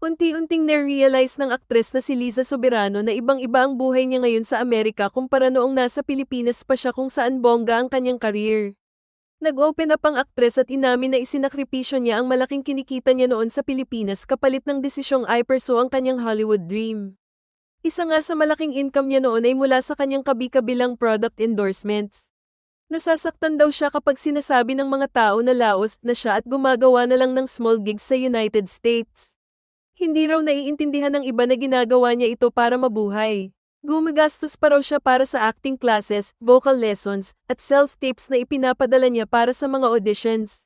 Unti-unting na-realize ng aktres na si Liza Soberano na ibang-iba ang buhay niya ngayon sa Amerika kumpara noong nasa Pilipinas pa siya kung saan bongga ang kanyang career. Nag-open up ang aktres at inamin na isinakripisyo niya ang malaking kinikita niya noon sa Pilipinas kapalit ng desisyong i-pursue ang kanyang Hollywood dream. Isa nga sa malaking income niya noon ay mula sa kanyang kabi-kabilang product endorsements. Nasasaktan daw siya kapag sinasabi ng mga tao na laos na siya at gumagawa na lang ng small gigs sa United States. Hindi raw naiintindihan ng iba na ginagawa niya ito para mabuhay. Gumagastos pa raw siya para sa acting classes, vocal lessons, at self-tapes na ipinapadala niya para sa mga auditions.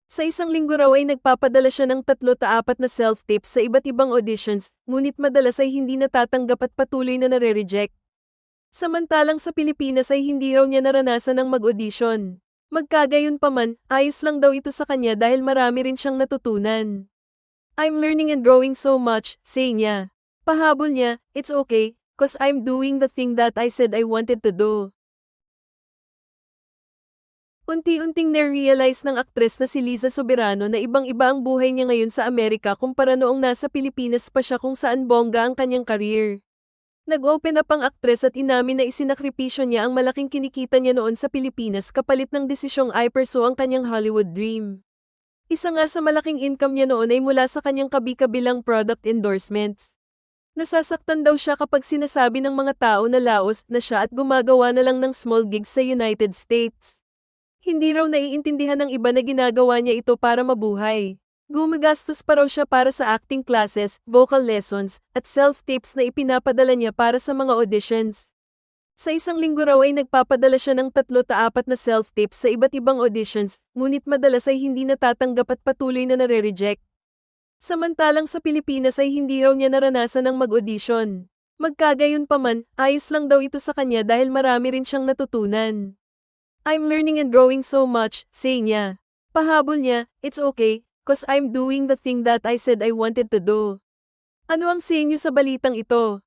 Sa isang linggo raw ay nagpapadala siya ng 3 o 4 na self-tapes sa iba't ibang auditions, ngunit madalas ay hindi natatanggap at patuloy na nare-reject. Samantalang sa Pilipinas ay hindi raw niya naranasan ng mag-audition. Magkagayunpaman, ayos lang daw ito sa kanya dahil marami rin siyang natutunan. I'm learning and growing so much, say niya. Pahabol niya, it's okay, cause I'm doing the thing that I said I wanted to do. Unti-unting na-realize ng aktres na si Liza Soberano na ibang-iba ang buhay niya ngayon sa Amerika kumpara noong nasa Pilipinas pa siya kung saan bongga ang kanyang career. Nag-open up ang aktres at inamin na isinakripisyo niya ang malaking kinikita niya noon sa Pilipinas kapalit ng desisyong i-pursue ang kanyang Hollywood dream. Isa nga sa malaking income niya noon ay mula sa kanyang kabi-kabilang product endorsements. Nasasaktan daw siya kapag sinasabi ng mga tao na laos na siya at gumagawa na lang ng small gigs sa United States. Hindi raw naiintindihan ng iba na ginagawa niya ito para mabuhay. Gumagastos pa raw siya para sa acting classes, vocal lessons, at self-tapes na ipinapadala niya para sa mga auditions. Sa isang linggo raw ay nagpapadala siya ng 3 o 4 na self-tapes sa iba't ibang auditions, ngunit madalas ay hindi natatanggap at patuloy na nare-reject. Samantalang sa Pilipinas ay hindi raw niya naranasan ng mag-audition. Magkagayunpaman, ayos lang daw ito sa kanya dahil marami rin siyang natutunan. I'm learning and growing so much, say niya. Pahabol niya, it's okay, cause I'm doing the thing that I said I wanted to do. Ano ang say niyo sa balitang ito?